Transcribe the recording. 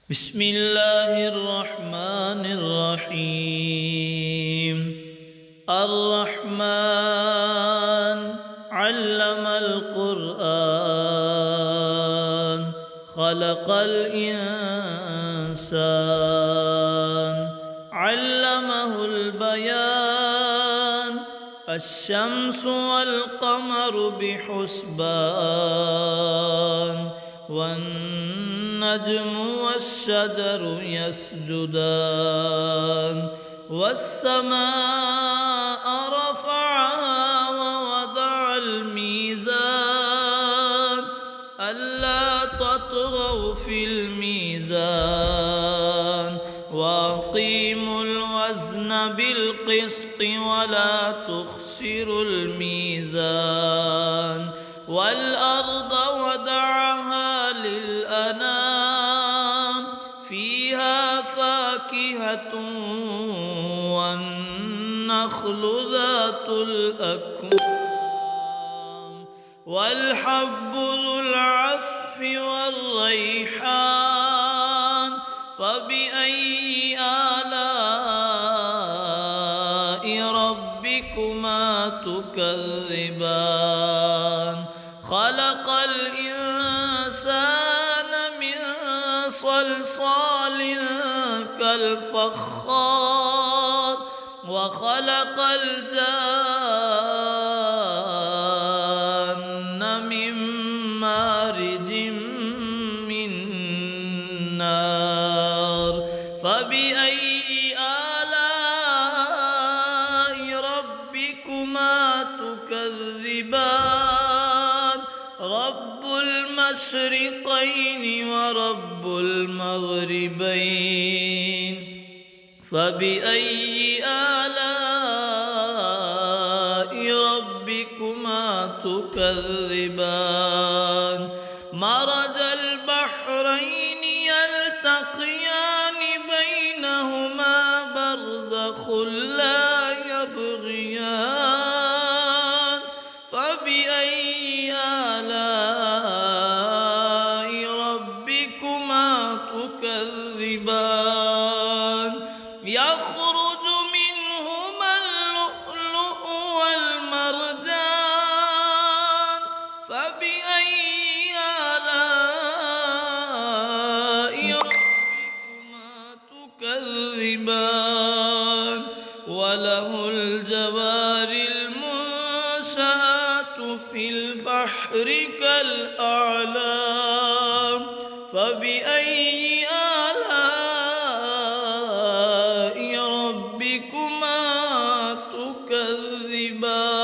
بسم الله الرحمن الرحيم. الرحمن علم القرآن خلق الإنسان علمه البيان الشمس والقمر بحسبان والنجم والشجر يسجدان والسماء رفعها ووضع الميزان ألا تطغوا في الميزان وأقيموا الوزن بالقسط ولا تخسروا الميزان والأرض وضعها للأنام فيها فاكهة والنخل ذات الأكمام والحب ذو العصف والريحان فبأي آلاء ربكما تكذبان خلق الإنسان من صلصال كالفخار وخلق الجان من مارج من نار فبأي آلاء ربكما تكذبان رب المشرقين ورب المغربين فبأي آلاء ربكما تكذبان مرج البحرين يلتقيان بينهما برزخ لا يبغيان فبأي آلاء ربكما تكذبان يخرج منهما اللؤلؤ والمرجان فبأي آلاء ربكما تكذبان وله الجوار المنشآت في البحر كالأعلام فبأي آلاء ربكما تكذبان